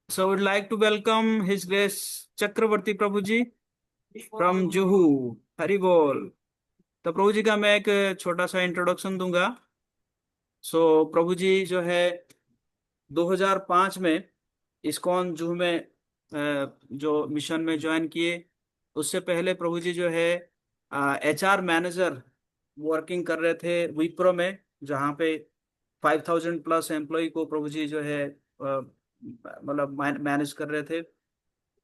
So I would like to welcome His Grace Chakravarti Prabhu ji from Juhu. Hari बोल. तो प्रभु जी का मैं एक छोटा सा इंट्रोडक्शन दूंगा. प्रभु जी जो है 2005 में इस्कॉन जुहू में जो मिशन में ज्वाइन किए. उससे पहले प्रभु जी जो है HR मैनेजर वर्किंग कर रहे थे विप्रो में, जहाँ पे 5000 प्लस एम्प्लॉय को प्रभु जी जो है मतलब मैनेज कर रहे थे.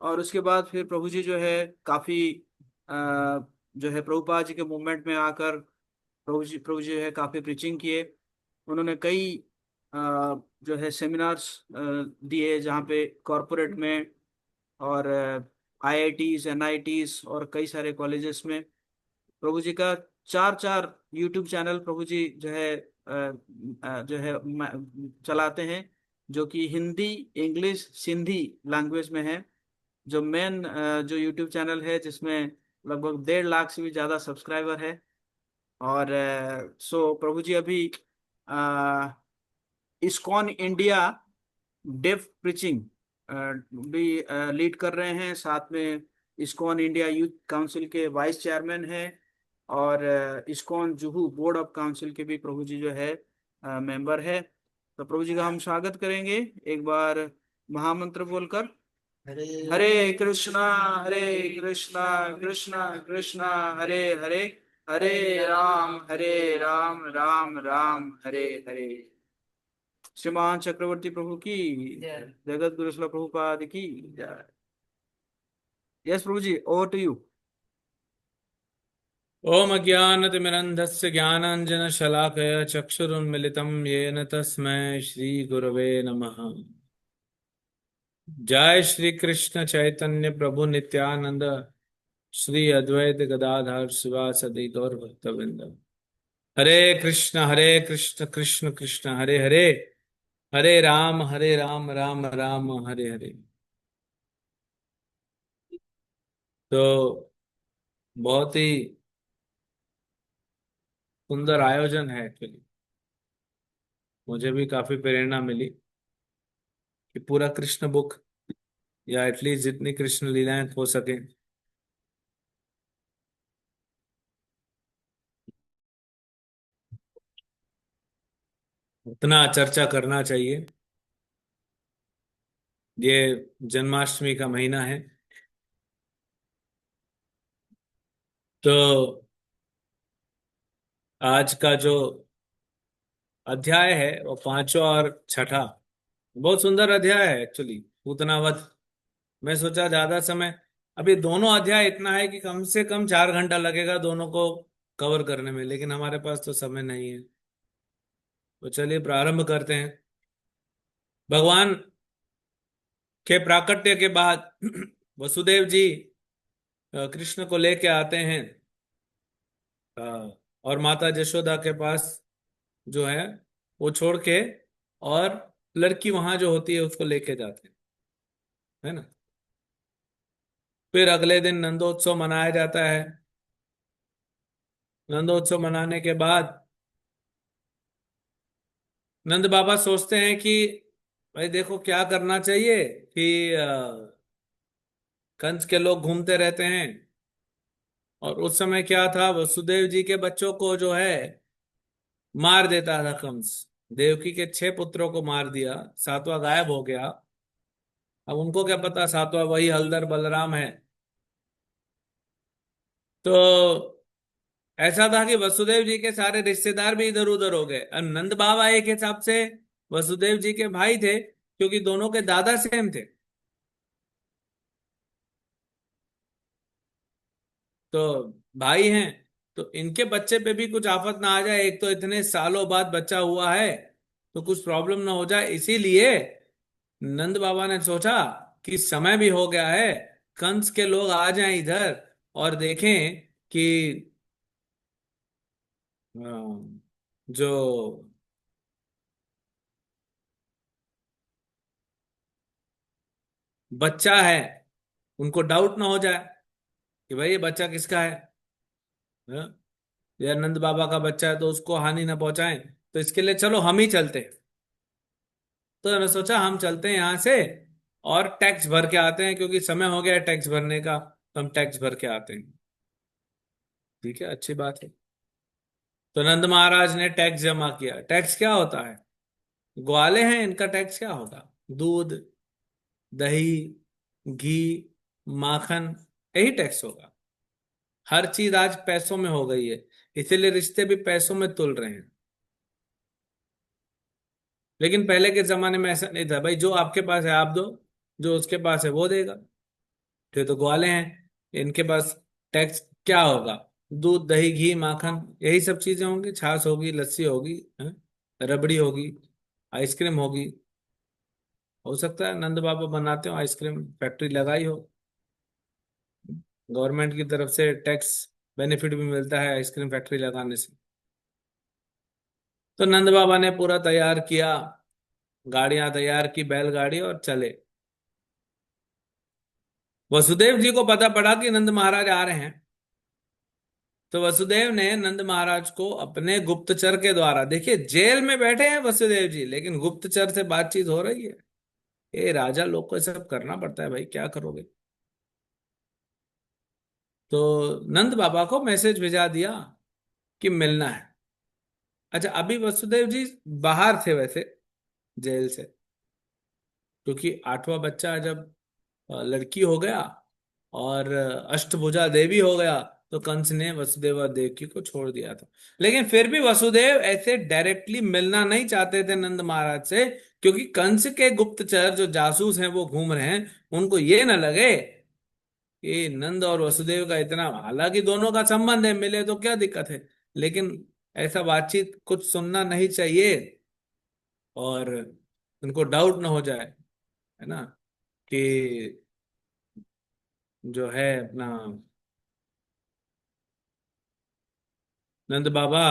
और उसके बाद फिर प्रभु जी जो है काफी अ, जो है प्रभुपाद जी के मूवमेंट में आकर प्रभु जी जो है काफी प्रीचिंग किए. उन्होंने कई अ, जो है सेमिनार्स दिए, जहाँ पे कॉरपोरेट में और IITs NITs और कई सारे कॉलेजेस में. प्रभु जी का चार चार यूट्यूब चैनल प्रभु जी जो है जो है चलाते हैं, जो कि हिंदी, इंग्लिश, सिंधी लैंग्वेज में है. जो मेन जो यूट्यूब चैनल है जिसमें लगभग 1.5 लाख से भी ज्यादा सब्सक्राइबर है. और प्रभु जी अभी इस्कॉन इंडिया डेफ प्रीचिंग भी लीड कर रहे हैं. साथ में इस्कॉन इंडिया यूथ काउंसिल के वाइस चेयरमैन हैं. और ISKCON Juhu board of council के भी प्रभु जी जो है मेंबर है. तो प्रभु जी का हम स्वागत करेंगे एक बार महामंत्र बोलकर. हरे कृष्णा, हरे कृष्णा, कृष्णा कृष्णा, हरे हरे, हरे राम, राम राम, हरे हरे. श्रीमान चक्रवर्ती प्रभु की जगत गुरु श्रील प्रभुपाद की जय. यस प्रभु जी, ओवर टू यू. ओम अज्ञानतिमिरन्धस्य ज्ञानाञ्जनशलाकया चक्षुरुन्मिलितं येन तस्मै श्रीगुरवे नमः। जय श्री कृष्ण चैतन्य प्रभु नित्यानंद, श्री अद्वैत गदाधर शिवासदि गौर भक्तवृंद. हरे कृष्ण कृष्ण कृष्ण हरे हरे, हरे राम राम राम हरे हरे. तो बहुत ही सुंदर आयोजन है एक्चुअली. मुझे भी काफी प्रेरणा मिली कि पूरा कृष्ण बुक, या एटलीस्ट जितनी कृष्ण लीलाएं हो सके उतना चर्चा करना चाहिए. ये जन्माष्टमी का महीना है, तो आज का जो अध्याय है वो पांचवा और छठा बहुत सुंदर अध्याय है एक्चुअली, पूतनावत. मैं सोचा ज्यादा समय, अभी दोनों अध्याय इतना है कि कम से कम 4 घंटा लगेगा दोनों को कवर करने में, लेकिन हमारे पास तो समय नहीं है. तो चलिए प्रारंभ करते हैं. भगवान के प्राकट्य के बाद वसुदेव जी कृष्ण को लेके आते हैं, और माता जशोदा के पास जो है वो छोड़ के, और लड़की वहां जो होती है उसको लेके जाते हैं, है ना. फिर अगले दिन नंदोत्सव मनाया जाता है. नंदोत्सव मनाने के बाद नंद बाबा सोचते हैं कि भाई देखो क्या करना चाहिए कि कंस के लोग घूमते रहते हैं. और उस समय क्या था, वसुदेव जी के बच्चों को जो है मार देता था कंस. देवकी के 6 पुत्रों को मार दिया, सातवां गायब हो गया. अब उनको क्या पता सातवां वही हलधर बलराम है. तो ऐसा था कि वसुदेव जी के सारे रिश्तेदार भी इधर उधर हो गए. और नंद बाबा एक हिसाब से वसुदेव जी के भाई थे, क्योंकि दोनों के दादा सेम थे. तो भाई हैं, तो इनके बच्चे पे भी कुछ आफत ना आ जाए. एक तो इतने सालों बाद बच्चा हुआ है, तो कुछ प्रॉब्लम ना हो जाए, इसीलिए नंद बाबा ने सोचा कि समय भी हो गया है, कंस के लोग आ जाएं इधर और देखें कि जो बच्चा है उनको डाउट ना हो जाए कि भाई ये बच्चा किसका है. हाँ? या नंद बाबा का बच्चा है तो उसको हानि ना पहुंचाएं. तो इसके लिए चलो हम ही चलते हैं. तो उन्होंने सोचा हम चलते हैं यहाँ से और टैक्स भर के आते हैं, क्योंकि समय हो गया है टैक्स भरने का, तो हम टैक्स भर के आते हैं। ठीक है, अच्छी बात है। तो नंद महाराज ने टैक्स जमा किया। टैक्स क्या होता है? ग्वाले हैं, इनका टैक्स क्या होगा? दूध, दही, घी, माखन, यही टैक्स होगा। हर चीज आज पैसों में हो गई है, इसीलिए रिश्ते भी पैसों में तुल रहे हैं। लेकिन पहले के जमाने में ऐसा नहीं था भाई, जो आपके पास है आप दो, जो उसके पास है वो देगा। ये तो ग्वाले हैं, इनके पास टैक्स क्या होगा? दूध, दही, घी, माखन, यही सब चीजें होंगी। छाछ होगी, लस्सी होगी, हैं? रबड़ी होगी, आइसक्रीम होगी। हो सकता है नंद बाबा बनाते हो, आइसक्रीम फैक्ट्री लगाई हो, गवर्नमेंट की तरफ से टैक्स बेनिफिट भी मिलता है आइसक्रीम फैक्ट्री लगाने से। तो नंद बाबा ने पूरा तैयार किया, गाड़ियां तैयार की, बैलगाड़ी, और चले। वसुदेव जी को पता पड़ा कि नंद महाराज आ रहे हैं, तो वसुदेव ने नंद महाराज को अपने गुप्तचर के द्वारा, देखिए जेल में बैठे हैं वसुदेव जी, लेकिन गुप्तचर से बातचीत हो रही है। ये राजा लोग को ये सब करना पड़ता है भाई, क्या करोगे। तो नंद बाबा को मैसेज भेजा दिया कि मिलना है। अच्छा, अभी वसुदेव जी बाहर थे वैसे, जेल से, क्योंकि आठवां बच्चा जब लड़की हो गया और अष्टभुजा देवी हो गया, तो कंस ने वसुदेव और देवकी को छोड़ दिया था। लेकिन फिर भी वसुदेव ऐसे डायरेक्टली मिलना नहीं चाहते थे नंद महाराज से, क्योंकि कंस के गुप्तचर जो जासूस हैं वो घूम रहे हैं, उनको ये ना लगे कि नंद और वसुदेव का इतना, हालांकि दोनों का संबंध है, मिले तो क्या दिक्कत है, लेकिन ऐसा बातचीत कुछ सुनना नहीं चाहिए, और उनको डाउट ना हो जाए, है ना, कि जो है अपना नंद बाबा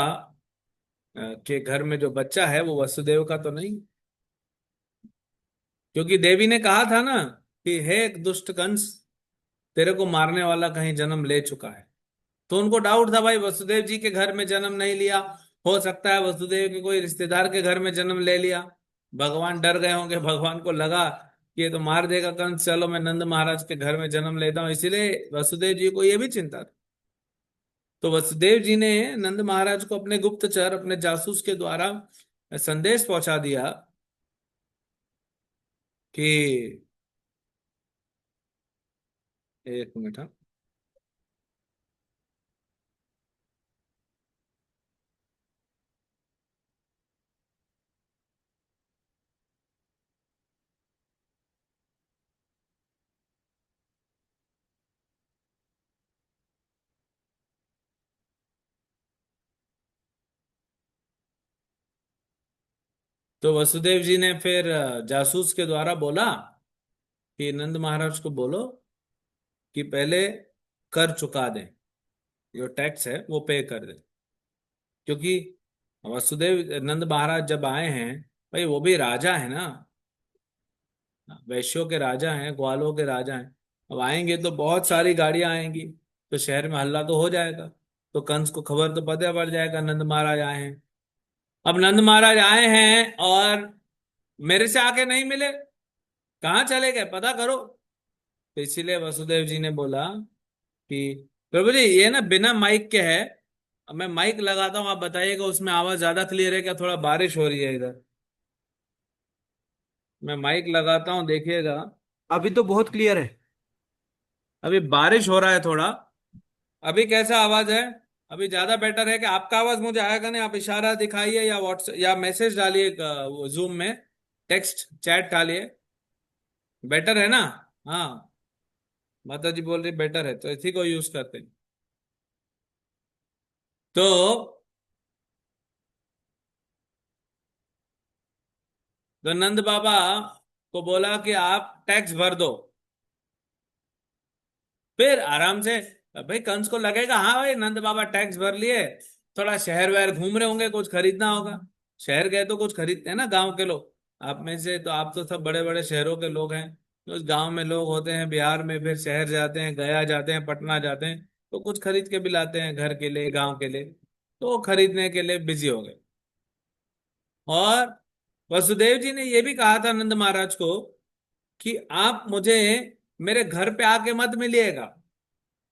के घर में जो बच्चा है वो वसुदेव का तो नहीं। क्योंकि देवी ने कहा था ना कि हे दुष्ट कंस, तेरे को मारने वाला कहीं जन्म ले चुका है। तो उनको डाउट था भाई, वसुदेव जी के घर में जन्म नहीं लिया, हो सकता है वसुदेव के कोई रिश्तेदार के घर में जन्म ले लिया। भगवान डर गए होंगे, भगवान को लगा कि ये तो मार देगा कंस, चलो मैं नंद महाराज के घर में जन्म लेता हूँ, इसीलिए वसुदेव जी को ये भी चिंता थी। तो वसुदेव जी ने नंद महाराज को अपने गुप्तचर, अपने जासूस के द्वारा संदेश पहुंचा दिया कि, एक मिनट, हाँ। तो वसुदेव जी ने फिर जासूस के द्वारा बोला कि नंद महाराज को बोलो कि पहले कर चुका दें, जो टैक्स है वो पे कर दें। क्योंकि वसुदेव नंद महाराज जब आए हैं, भाई वो भी राजा है ना, वैश्यों के राजा हैं, ग्वालों के राजा हैं। अब आएंगे तो बहुत सारी गाड़ियां आएंगी, तो शहर में हल्ला तो हो जाएगा, तो कंस को खबर तो पता पड़ जाएगा नंद महाराज आए हैं। अब नंद महाराज आए हैं और मेरे से आके नहीं मिले, कहाँ चले गए, पता करो। तो इसीलिए वसुदेव जी ने बोला कि प्रभु जी ये ना बिना माइक के है, अब मैं माइक लगाता हूँ, आप बताइएगा उसमें आवाज ज्यादा क्लियर है क्या? थोड़ा बारिश हो रही है इधर, मैं माइक लगाता हूँ, देखिएगा। अभी तो बहुत क्लियर है। अभी बारिश हो रहा है थोड़ा। अभी कैसा आवाज है? अभी ज्यादा बेटर है कि आपका आवाज मुझे आएगा नहीं? आप इशारा दिखाइए या व्हाट्सएप या मैसेज डालिए जूम में, टेक्स्ट चैट डालिए। बेटर है ना? हाँ, माता जी बोल रही बेटर है, तो इसी को यूज करते हैं। तो नंद बाबा को बोला कि आप टैक्स भर दो, फिर आराम से। भाई कंस को लगेगा हाँ भाई नंद बाबा टैक्स भर लिए, थोड़ा शहर वहर घूम रहे होंगे, कुछ खरीदना होगा। शहर गए तो कुछ खरीदते हैं ना गांव के लोग। आप में से तो, आप तो सब बड़े बड़े शहरों के लोग हैं, तो गांव में लोग होते हैं बिहार में, फिर शहर जाते हैं, गया जाते हैं, पटना जाते हैं, तो कुछ खरीद के भी लाते हैं घर के लिए, गांव के लिए। तो वो खरीदने के लिए बिजी हो गए। और वसुदेव जी ने ये भी कहा था नंद महाराज को कि आप मुझे मेरे घर पे आके मत मिलिएगा,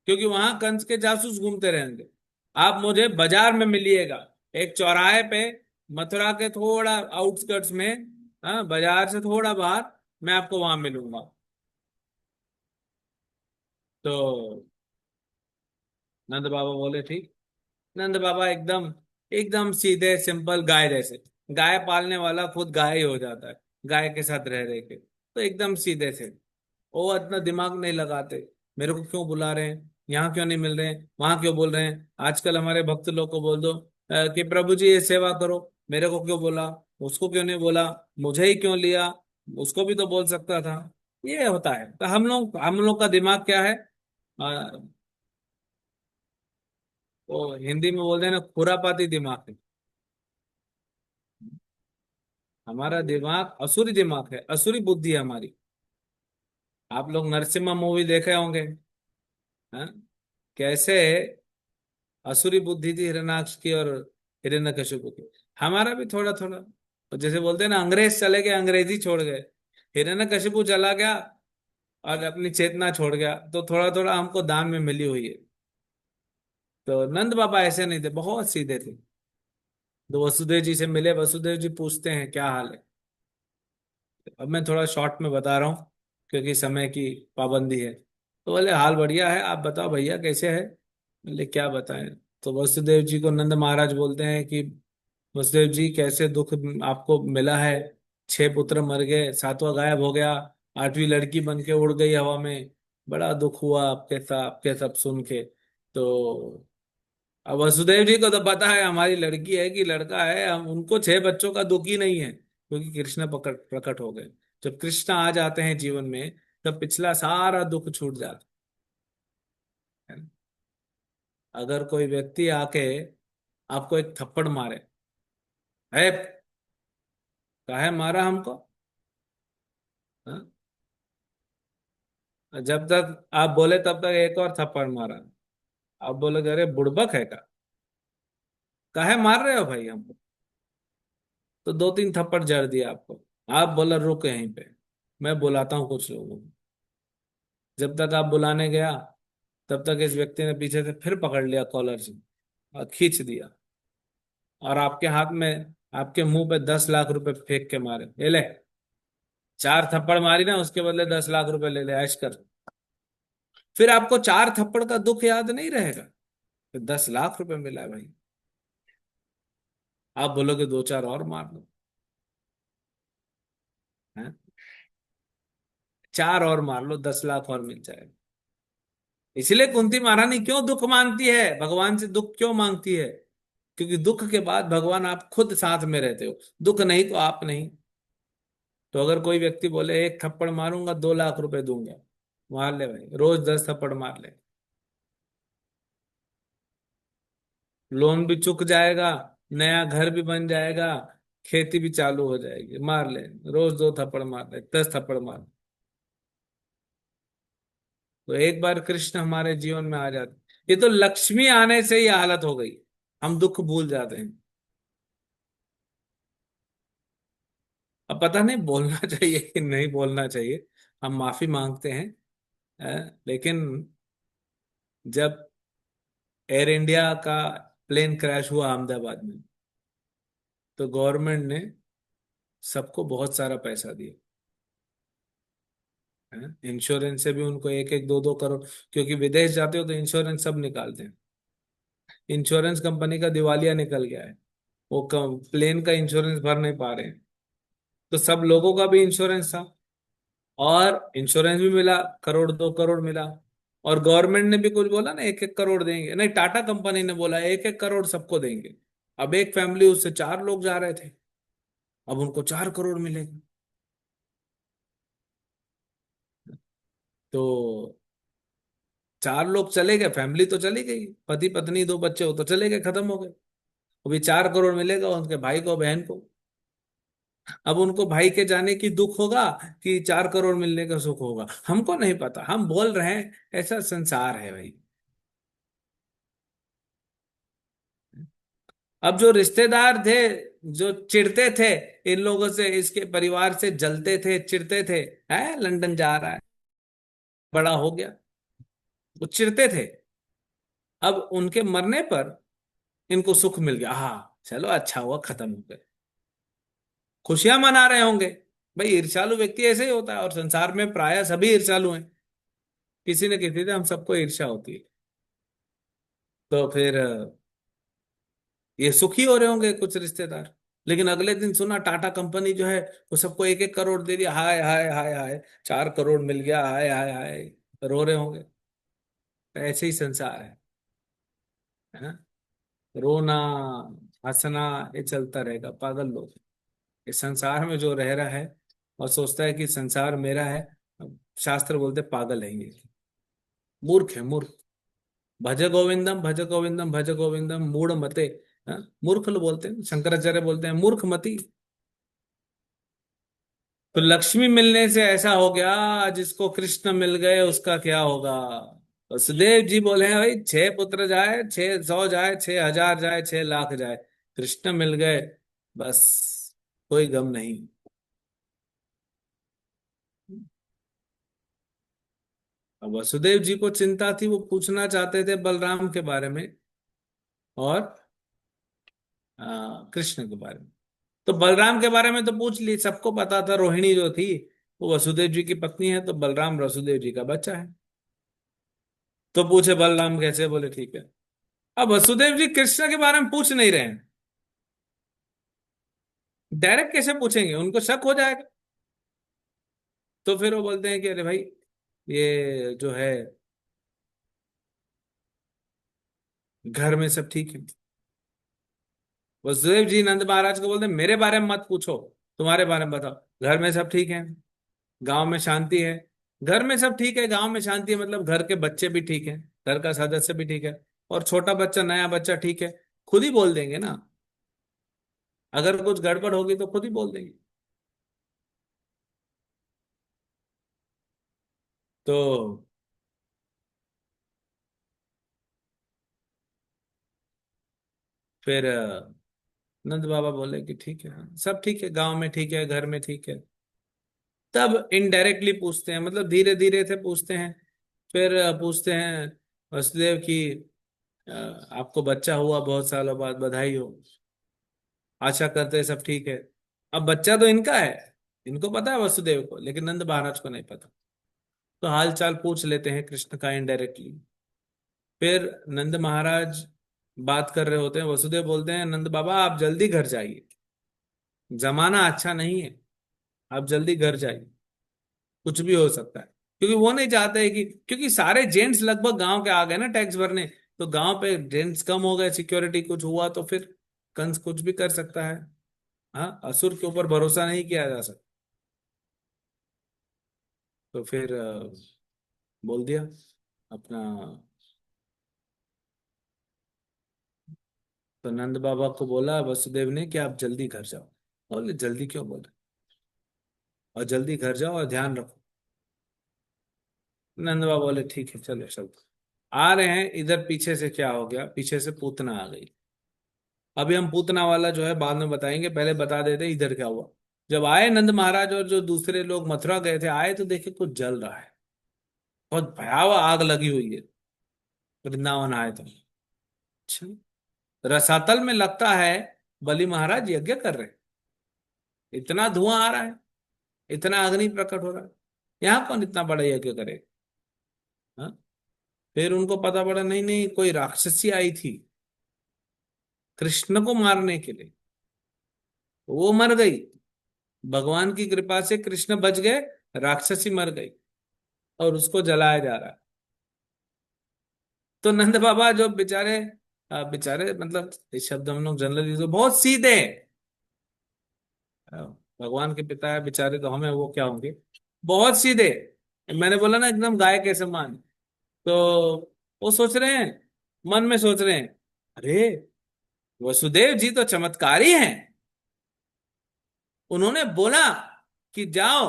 क्योंकि वहां कंस के जासूस घूमते रहेंगे। आप मुझे बाजार में मिलिएगा, एक चौराहे पे, मथुरा के थोड़ा आउटस्कर्ट्स में, हाँ, बाजार से थोड़ा बाहर, मैं आपको वहां मिलूंगा। तो नंद बाबा बोले ठीक। नंद बाबा एकदम एकदम सीधे सिंपल गाय जैसे, गाय पालने वाला खुद गाय ही हो जाता है गाय के साथ रह रहे के, तो एकदम सीधे थे। वो इतना दिमाग नहीं लगाते, मेरे को क्यों बुला रहे हैं, यहाँ क्यों नहीं मिल रहे हैं, वहां क्यों बोल रहे हैं। आजकल हमारे भक्त लोग को बोल दो कि प्रभु जी ये सेवा करो, मेरे को क्यों बोला, उसको क्यों नहीं बोला, मुझे ही क्यों लिया, उसको भी तो बोल सकता था। ये होता है। तो हम लोग का दिमाग क्या है, अ, वो हिंदी में बोलते हैं ना, खुरापाती दिमाग है। हमारा दिमाग असुरी दिमाग है, असुरी बुद्धि है हमारी। आप लोग नरसिम्हा मूवी देखे होंगे, हाँ? कैसे असुरी बुद्धि थी हिरण्याक्ष की और हिरण्यकशिपु की। हमारा भी थोड़ा थोड़ा, तो जैसे बोलते हैं ना, अंग्रेज चले गए अंग्रेजी छोड़ गए, हिरण्यकशिपु चला गया और अपनी चेतना छोड़ गया, तो थोड़ा थोड़ा हमको दान में मिली हुई है। तो नंद बाबा ऐसे नहीं थे, बहुत सीधे थे। तो वसुदेव जी से मिले, वसुदेव जी पूछते हैं क्या हाल है। अब मैं थोड़ा शॉर्ट में बता रहा हूँ, क्योंकि समय की पाबंदी है। तो बोले हाल बढ़िया है, आप बताओ भैया कैसे है। बोले क्या बताएं। तो वसुदेव जी को नंद महाराज बोलते हैं कि वसुदेव जी कैसे दुख आपको मिला है, 6 पुत्र मर गए, सातवां गायब हो गया, 8वीं लड़की बन के उड़ गई हवा में, बड़ा दुख हुआ आपके साथ, आपके सब सुन के। तो अब वसुदेव जी को तो पता है हमारी लड़की है कि लड़का है, हम उनको 6 बच्चों का दुख ही नहीं है, क्योंकि कृष्ण प्रकट प्रकट हो गए। जब कृष्ण आ जाते हैं जीवन में, तब पिछला सारा दुख छूट जाता है। अगर कोई व्यक्ति आके आपको एक थप्पड़ मारे, है, काहे मारा हमको, हाँ? जब तक आप बोले तब तक एक और थप्पड़ मारा, आप बोले अरे बुड़बक है का, काहे मार रहे हो भाई हमको, तो 2-3 थप्पड़ जड़ दिया आपको। आप बोला रुक यहीं पे, मैं बुलाता हूँ कुछ लोगों को। जब तक आप बुलाने गया, तब तक इस व्यक्ति ने पीछे से फिर पकड़ लिया कॉलर से और खींच दिया, और आपके हाथ में, आपके मुंह पे 10 लाख रुपए फेंक के मारे, ये ले, 4 थप्पड़ मारी ना, उसके बदले 10 लाख रुपए ले ले, ऐश कर। फिर आपको 4 थप्पड़ का दुख याद नहीं रहेगा, फिर 10 लाख रुपए मिला है भाई। आप बोलोगे 2-4 और मार लो, हैं? 4 और मार लो, 10 लाख और मिल जाएगा। इसलिए कुंती महारानी क्यों दुख मांगती है, भगवान से दुख क्यों मांगती है, क्योंकि दुख के बाद भगवान आप खुद साथ में रहते हो, दुख नहीं तो आप नहीं। तो अगर कोई व्यक्ति बोले 1 थप्पड़ मारूंगा 2 लाख रुपए दूंगा, मार ले भाई, रोज 10 थप्पड़ मार ले, लोन भी चुक जाएगा, नया घर भी बन जाएगा, खेती भी चालू हो जाएगी, मार ले, रोज 2 थप्पड़ मार ले, 10 थप्पड़ मार ले। तो एक बार कृष्ण हमारे जीवन में आ जाते, ये तो लक्ष्मी आने से ही हालत हो गई, हम दुख भूल जाते हैं। अब पता नहीं बोलना चाहिए कि नहीं बोलना चाहिए, हम माफी मांगते हैं। लेकिन जब एयर इंडिया का प्लेन क्रैश हुआ अहमदाबाद में, तो गवर्नमेंट ने सबको बहुत सारा पैसा दिया, है, इंश्योरेंस से भी उनको 1-1 2-2 करोड़, क्योंकि विदेश जाते हो तो इंश्योरेंस सब निकालते हैं। इंश्योरेंस कंपनी का दिवालिया निकल गया है, वो प्लेन का इंश्योरेंस भर नहीं पा रहे हैं, तो सब लोगों का भी इंश्योरेंस था, और इंश्योरेंस भी मिला, 1-2 करोड़ मिला। और गवर्नमेंट ने भी कुछ बोला ना, 1-1 करोड़ देंगे, नहीं, टाटा कंपनी ने बोला 1-1 करोड़ सबको देंगे। अब एक फैमिली, उससे 4 लोग जा रहे थे, अब उनको 4 करोड़ मिलेगा। तो 4 लोग चले गए, फैमिली तो चली गई, पति पत्नी 2 बच्चे हो तो चले गए, खत्म हो गए। अभी 4 करोड़ मिलेगा उनके भाई को, बहन को। अब उनको भाई के जाने की दुख होगा कि 4 करोड़ मिलने का सुख होगा, हमको नहीं पता, हम बोल रहे हैं, ऐसा संसार है भाई। अब जो रिश्तेदार थे, जो चिढ़ते थे इन लोगों से, इसके परिवार से जलते थे, चिढ़ते थे, है लंदन जा रहा है, बड़ा हो गया, वो चिढ़ते थे। अब उनके मरने पर इनको सुख मिल गया, हाँ चलो अच्छा हुआ, खत्म हो गए, खुशियां मना रहे होंगे। भाई ईर्ष्यालु व्यक्ति ऐसे ही होता है, और संसार में प्राय सभी ईर्ष्यालु हैं, किसी न किसी से हम सबको ईर्ष्या होती है। तो फिर ये सुखी हो रहे होंगे कुछ रिश्तेदार। लेकिन अगले दिन सुना टाटा कंपनी जो है वो सबको 1-1 करोड़ दे दिया, हाय हाय हाय हाय, 4 करोड़ मिल गया, हाय हाय हाय, रो रहे होंगे। ऐसे ही संसार है ना, रोना हंसना ये चलता रहेगा, पागल लोग। इस संसार में जो रह रहा है और सोचता है कि संसार मेरा है, शास्त्र बोलते पागल है ये, मूर्ख है मूर्ख। भज गोविंदम भज गोविंदम भज गोविंदम मूढ़ मते। हाँ, मूर्ख लोग बोलते हैं, शंकराचार्य बोलते हैं मूर्ख मती। तो लक्ष्मी मिलने से ऐसा हो गया, जिसको कृष्ण मिल गए उसका क्या होगा। वसुदेव जी बोले हैं भाई, 6 पुत्र जाए, 600 जाए, 6,000 जाए, 6 लाख जाए, कृष्ण मिल गए, बस कोई गम नहीं। अब वसुदेव जी को चिंता थी, वो पूछना चाहते थे बलराम के बारे में और कृष्ण के बारे में। तो बलराम के बारे में तो पूछ ली, सबको पता था, रोहिणी जो थी वो वसुदेव जी की पत्नी है, तो बलराम वसुदेव जी का बच्चा है। तो पूछे बलराम कैसे, बोले ठीक है। अब वसुदेव जी कृष्ण के बारे में पूछ नहीं रहे हैं, डायरेक्ट कैसे पूछेंगे, उनको शक हो जाएगा। तो फिर वो बोलते हैं कि अरे भाई ये जो है घर में सब ठीक है। वसुदेव जी नंद महाराज को बोलते हैं मेरे बारे में मत पूछो, तुम्हारे बारे में बताओ, घर में सब ठीक है, गांव में शांति है। घर में सब ठीक है, गांव में शांति है, मतलब घर के बच्चे भी ठीक है, घर का सदस्य भी ठीक है, और छोटा बच्चा नया बच्चा ठीक है। खुद ही बोल देंगे ना, अगर कुछ गड़बड़ होगी तो खुद ही बोल देंगे। तो फिर नंद बाबा बोले कि ठीक है, हाँ, सब ठीक है, गांव में ठीक है, घर में ठीक है। तब इनडायरेक्टली पूछते हैं, मतलब धीरे धीरे से पूछते हैं। फिर पूछते हैं वसुदेव की, आपको बच्चा हुआ बहुत सालों बाद, बधाई हो, आशा करते हैं सब ठीक है। अब बच्चा तो इनका है, इनको पता है वसुदेव को, लेकिन नंद महाराज को नहीं पता। तो हाल चाल पूछ लेते हैं कृष्ण का इनडायरेक्टली। फिर नंद महाराज बात कर रहे होते हैं, वसुदेव बोलते हैं नंद बाबा आप जल्दी घर जाइए, जमाना अच्छा नहीं है, आप जल्दी घर जाइए, कुछ भी हो सकता है। क्योंकि वो नहीं चाहते हैं कि, क्योंकि सारे जेंट्स लगभग गांव के आ गए ना टैक्स भरने, तो गांव पे जेंट्स कम हो गए, सिक्योरिटी कुछ हुआ तो फिर कंस कुछ भी कर सकता है। हाँ, असुर के ऊपर भरोसा नहीं किया जा सकता। तो फिर बोल दिया अपना। तो नंद बाबा को बोला वसुदेव ने कि आप जल्दी घर जाओ। बोले जल्दी क्यों, बोले और जल्दी घर जाओ और ध्यान रखो। नंद बाबा बोले ठीक है चलो चलो। आ रहे हैं, इधर पीछे से क्या हो गया, पीछे से पूतना आ गई। अभी हम पूतना वाला जो है बाद में बताएंगे, पहले बता देते इधर क्या हुआ। जब आए नंद महाराज और जो दूसरे लोग मथुरा गए थे, आए तो देखे कुछ जल रहा है, बहुत भयावह आग लगी हुई है। वृंदावन आए तो अच्छा, रसातल में लगता है बलि महाराज यज्ञ कर रहे हैं, इतना धुआं आ रहा है, इतना अग्नि प्रकट हो रहा है, यहाँ कौन इतना बड़ा यज्ञ करे। हाँ? फिर उनको पता पड़ा नहीं नहीं, कोई राक्षसी आई थी कृष्ण को मारने के लिए, वो मर गई, भगवान की कृपा से कृष्ण बच गए, राक्षसी मर गई, और उसको जलाया जा रहा है। तो नंद बाबा जो बेचारे, बेचारे मतलब इस शब्द हम लोग जनरली तो बहुत सीधे, भगवान के पिता है बेचारे, तो हमें वो क्या होंगे, बहुत सीधे। मैंने बोला ना एकदम गाय के समान। तो वो सोच रहे हैं, मन में सोच रहे हैं, अरे वसुदेव जी तो चमत्कारी हैं, उन्होंने बोला कि जाओ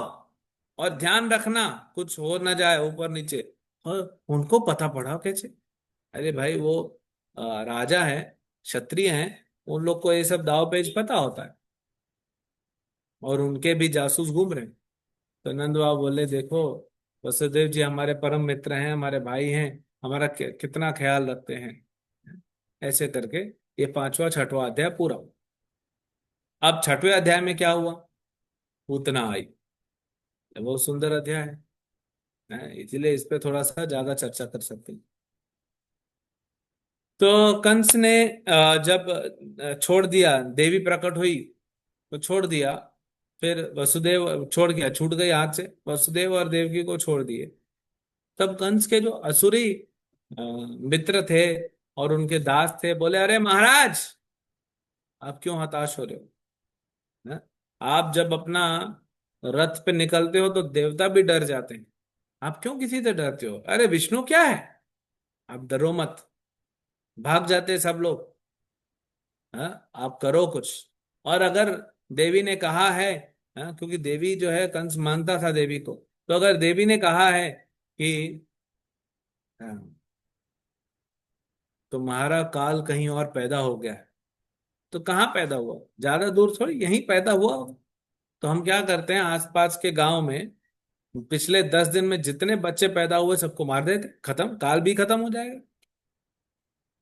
और ध्यान रखना कुछ हो ना जाए ऊपर नीचे, और उनको पता पड़ा कैसे। अरे भाई वो राजा है, क्षत्रिय हैं, उन लोग को ये सब दाव पेच पता होता है, और उनके भी जासूस घूम रहे हैं। तो नंद बाबा बोले, देखो वसुदेव जी हमारे परम मित्र हैं, हमारे भाई हैं, हमारा कितना ख्याल रखते हैं। ऐसे करके ये पांचवा छठवां अध्याय पूरा हुआ। अब छठवें अध्याय में क्या हुआ? पूतना आई। ये बहुत सुंदर अध्याय है, इसलिए इस पे थोड़ा सा ज्यादा चर्चा कर सकते हैं। तो कंस ने जब छोड़ दिया, देवी प्रकट हुई तो छोड़ दिया। फिर वसुदेव छोड़ गया, छूट गई हाथ से, वसुदेव और देवकी को छोड़ दिए। तब कंस के जो असुरी मित्र थे और उनके दास थे, बोले, अरे महाराज, आप क्यों हताश हो रहे हो? हैं? आप जब अपना रथ पे निकलते हो तो देवता भी डर जाते हैं, आप क्यों किसी से डरते हो? अरे विष्णु क्या है, आप डरो मत। भाग जाते सब लोग। आप करो कुछ। और अगर देवी ने कहा है, क्योंकि देवी जो है, कंस मानता था देवी को, तो अगर देवी ने कहा है कि तुम्हारा काल कहीं और पैदा हो गया है, तो कहाँ पैदा हुआ? ज्यादा दूर थोड़ी, यहीं पैदा हुआ होगा। तो हम क्या करते हैं, आसपास के गांव में पिछले 10 दिन में जितने बच्चे पैदा हुए सबको मार देते, खत्म, काल भी खत्म हो जाएगा।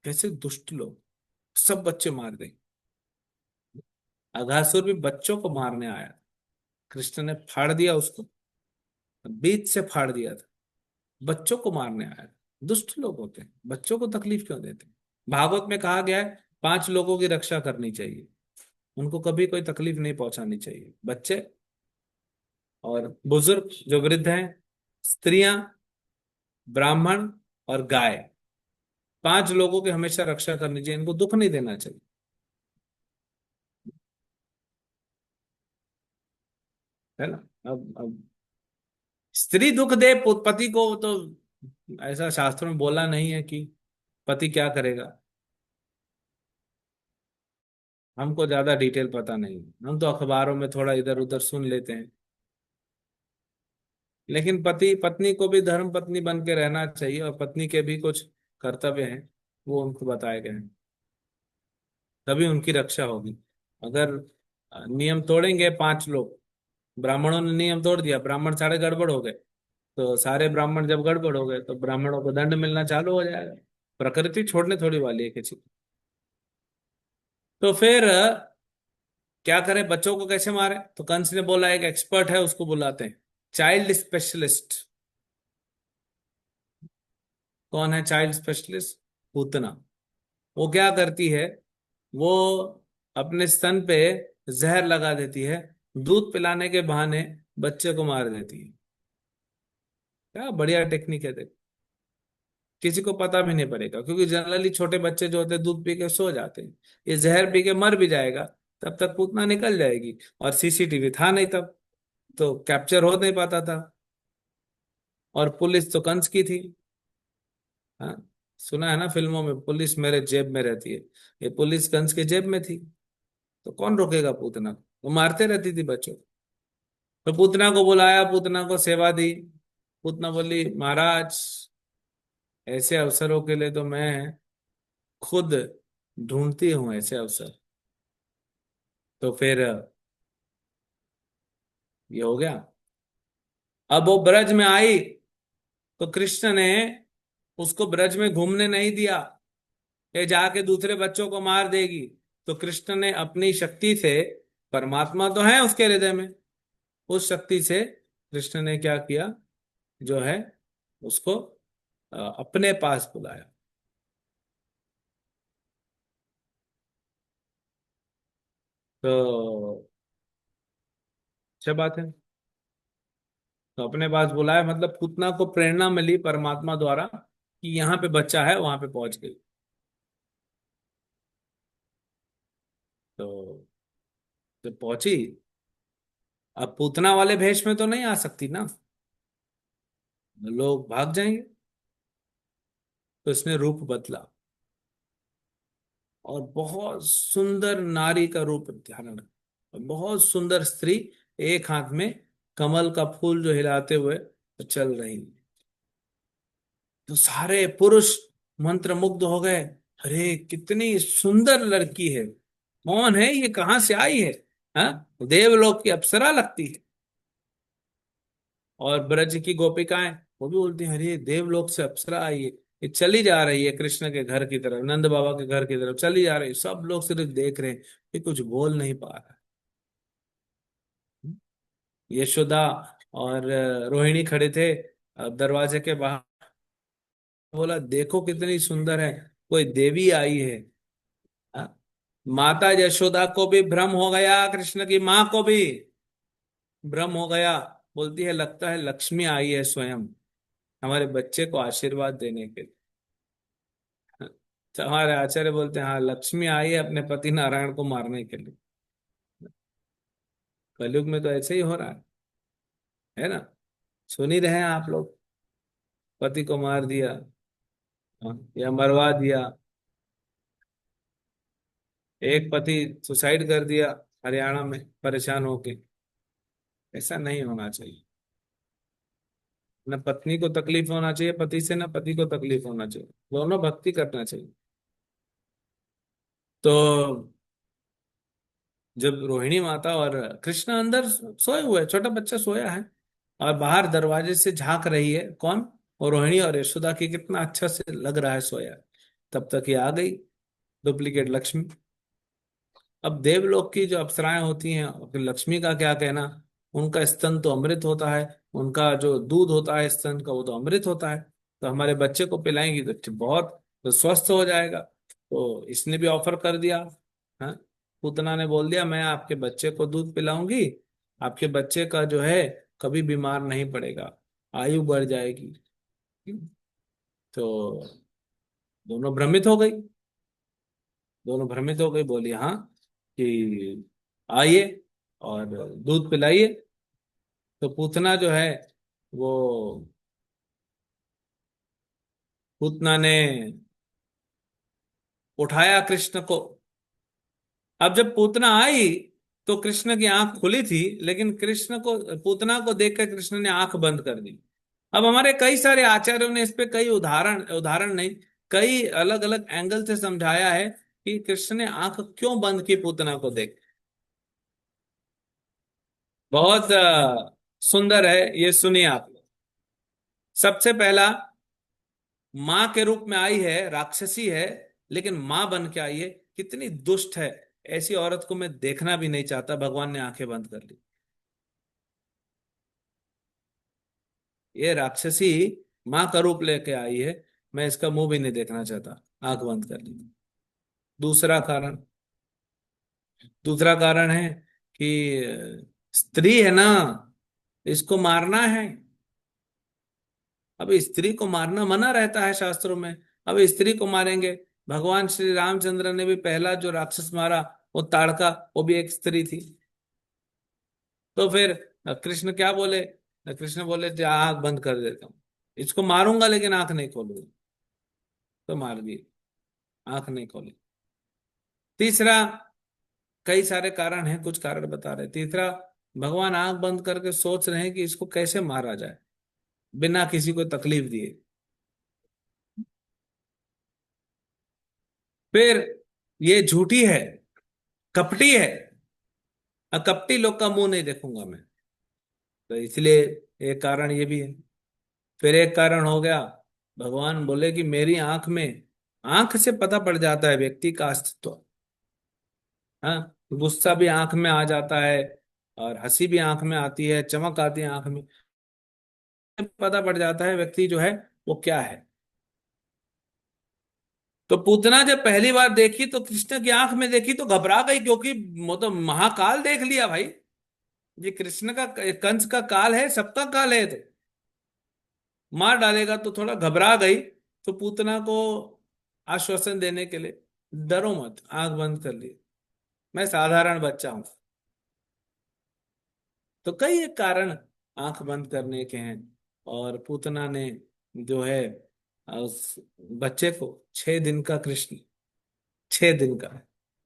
कैसे दुष्ट लोग, सब बच्चे मार देंगे। अघासुर भी बच्चों को मारने आया, कृष्ण ने फाड़ दिया उसको, बीच से फाड़ दिया था। बच्चों को मारने आया था। दुष्ट लोग होते हैं, बच्चों को तकलीफ क्यों देते हैं? भागवत में कहा गया है 5 लोगों की रक्षा करनी चाहिए, उनको कभी कोई तकलीफ नहीं पहुंचानी चाहिए। बच्चे और बुजुर्ग जो वृद्ध हैं, स्त्रियां, ब्राह्मण और गाय, 5 लोगों की हमेशा रक्षा करनी चाहिए, इनको दुख नहीं देना चाहिए। है ना? अब स्त्री दुख दे पति को, तो ऐसा शास्त्र में बोला नहीं है कि पति क्या करेगा। हमको ज्यादा डिटेल पता नहीं, हम तो अखबारों में थोड़ा इधर उधर सुन लेते हैं। लेकिन पति पत्नी को भी धर्म पत्नी बन के रहना चाहिए, और पत्नी के भी कुछ कर्तव्य हैं, वो उनको बताए गए हैं, तभी उनकी रक्षा होगी। अगर नियम तोड़ेंगे 5 लोग, ब्राह्मणों ने नियम तोड़ दिया, ब्राह्मण सारे गड़बड़ हो गए, तो सारे ब्राह्मण जब गड़बड़ हो गए तो ब्राह्मणों को दंड मिलना चालू हो जाएगा। प्रकृति छोड़ने थोड़ी वाली है किसी को। तो फिर क्या करें, बच्चों को कैसे मारे? तो कंस ने बोला, एक एक्सपर्ट है उसको बुलाते हैं, चाइल्ड स्पेशलिस्ट। कौन है चाइल्ड स्पेशलिस्ट? पूतना। वो क्या करती है, वो अपने स्तन पे जहर लगा देती है, दूध पिलाने के बहाने बच्चे को मार देती है। क्या बढ़िया टेक्निक है, देख, किसी को पता भी नहीं पड़ेगा, क्योंकि जनरली छोटे बच्चे जो होते हैं दूध पी के सो जाते हैं, ये जहर पी के मर भी जाएगा, तब तक पूतना निकल जाएगी। और सीसीटीवी था नहीं तब, तो कैप्चर हो नहीं पाता था। और पुलिस तो कंस की थी। हाँ, सुना है ना फिल्मों में, पुलिस मेरे जेब में रहती है, ये पुलिस कंस के जेब में थी। तो कौन रोकेगा पूतना को? वो मारते रहती थी बच्चों को। तो पूतना को बुलाया, पूतना को सेवा दी। पूतना बोली, महाराज, ऐसे अवसरों के लिए तो मैं खुद ढूंढती हूँ ऐसे अवसर। तो फिर ये हो गया। अब वो ब्रज में आई, तो कृष्ण ने उसको ब्रज में घूमने नहीं दिया, ये जाके दूसरे बच्चों को मार देगी। तो कृष्ण ने अपनी शक्ति से, परमात्मा तो है उसके हृदय में, उस शक्ति से कृष्ण ने क्या किया, जो है उसको अपने पास बुलाया। तो अच्छा बात है। तो अपने पास बुलाया मतलब पूतना को प्रेरणा मिली परमात्मा द्वारा कि यहाँ पे बच्चा है, वहां पे पहुंच गई। तो जब पहुंची, अब पूतना वाले भेष में तो नहीं आ सकती ना, लोग भाग जाएंगे। तो इसने रूप बदला, और बहुत सुंदर नारी का रूप धारण किया। बहुत सुंदर स्त्री, एक हाथ में कमल का फूल जो हिलाते हुए चल रही। तो सारे पुरुष मंत्रमुग्ध हो गए, अरे कितनी सुंदर लड़की है। कौन है ये, कहाँ से आई है? हाँ, देवलोक की अप्सरा लगती है। और ब्रज की गोपिकाएं वो भी बोलती हैं, अरे देवलोक से अप्सरा आई है, ये चली जा रही है कृष्ण के घर की तरफ, नंद बाबा के घर की तरफ चली जा रही है। सब लोग सिर्फ देख रहे हैं, ये कुछ बोल नहीं पा रहा है। यशोदा और रोहिणी खड़े थे दरवाजे के बाहर। बोला देखो कितनी सुंदर है, कोई देवी आई है। हाँ? माता यशोदा को भी भ्रम हो गया, कृष्ण की माँ को भी भ्रम हो गया। बोलती है लगता है लक्ष्मी आई है स्वयं हमारे बच्चे को आशीर्वाद देने के लिए। तो हमारे आचार्य बोलते हैं हाँ, लक्ष्मी आई है अपने पति नारायण को मारने के लिए। कलयुग में तो ऐसे ही हो रहा है ना? सुन ही रहे हैं आप लोग, पति को मार दिया, हाँ, या मरवा दिया। एक पति सुसाइड कर दिया हरियाणा में परेशान होके। ऐसा नहीं होना चाहिए। न पत्नी को तकलीफ होना चाहिए पति से, न पति को तकलीफ होना चाहिए, दोनों भक्ति करना चाहिए। तो जब रोहिणी माता और कृष्ण अंदर सोए हुए, छोटा बच्चा सोया है, और बाहर दरवाजे से झांक रही है कौन? और रोहिणी और यशोदा की, कितना अच्छा से लग रहा है सोया। तब तक ये आ गई डुप्लीकेट लक्ष्मी। अब देवलोक की जो अप्सराएं होती हैं, फिर लक्ष्मी का क्या कहना। उनका स्तन तो अमृत होता है, उनका जो दूध होता है स्तन का वो तो अमृत होता है। तो हमारे बच्चे को पिलाएंगी तो बहुत तो स्वस्थ हो जाएगा। तो इसने भी ऑफर कर दिया। हाँ, पूतना ने बोल दिया मैं आपके बच्चे को दूध पिलाऊंगी, आपके बच्चे का जो है कभी बीमार नहीं पड़ेगा, आयु बढ़ जाएगी। तो दोनों भ्रमित हो गई, दोनों भ्रमित हो गई, बोली हाँ कि आइए और दूध पिलाइए। तो पूतना जो है वो, पूतना ने उठाया कृष्ण को। अब जब पूतना आई तो कृष्ण की आंख खुली थी, लेकिन कृष्ण को, पूतना को देखकर कृष्ण ने आंख बंद कर दी। अब हमारे कई सारे आचार्यों ने इस पे कई उदाहरण उदाहरण नहीं, कई अलग अलग एंगल से समझाया है कि कृष्ण ने आंख क्यों बंद की पूतना को देख। बहुत सुंदर है, ये सुनिए आप लोग। सबसे पहला, माँ के रूप में आई है, राक्षसी है, लेकिन माँ बन के आई है, कितनी दुष्ट है। ऐसी औरत को मैं देखना भी नहीं चाहता, भगवान ने आंखें बंद कर ली। ये राक्षसी माँ का रूप लेके आई है, मैं इसका मुंह भी नहीं देखना चाहता, आंख बंद कर ली। दूसरा कारण, दूसरा कारण है कि स्त्री है ना, इसको मारना है। अब स्त्री को मारना मना रहता है शास्त्रों में, अब स्त्री को मारेंगे। भगवान श्री रामचंद्र ने भी पहला जो राक्षस मारा, वो ताड़का, वो भी एक स्त्री थी। तो फिर कृष्ण क्या बोले? कृष्ण बोले "जा, आंख बंद कर देता हूँ, इसको मारूंगा लेकिन आंख नहीं खोलूंगा"। तो मार दिए, आंख नहीं खोली। तीसरा, कई सारे कारण हैं, कुछ कारण बता रहे। तीसरा, भगवान आंख बंद करके सोच रहे हैं कि इसको कैसे मारा जाए बिना किसी को तकलीफ दिए। फिर ये झूठी है, कपटी है, और कपटी लोग का मुंह नहीं देखूंगा मैं। तो इसलिए एक कारण ये भी है। फिर एक कारण हो गया, भगवान बोले कि मेरी आंख में, आंख से पता पड़ जाता है व्यक्ति का अस्तित्व। हाँ, गुस्सा भी आंख में आ जाता है, और हंसी भी आंख में आती है, चमक आती है आंख में, पता पड़ जाता है व्यक्ति जो है वो क्या है। तो पूतना जब पहली बार देखी तो कृष्ण की आंख में देखी तो घबरा गई, क्योंकि वो तो महाकाल देख लिया भाई। ये कृष्ण का, कंस का काल है, सबका काल है, तो मार डालेगा, तो थोड़ा घबरा गई। तो पूतना को आश्वासन देने के लिए, डरो मत, आंख बंद कर ली, मैं साधारण बच्चा हूं। तो कई एक कारण आंख बंद करने के हैं। और पूतना ने जो है उस बच्चे को, 6 दिन का कृष्ण, 6 दिन का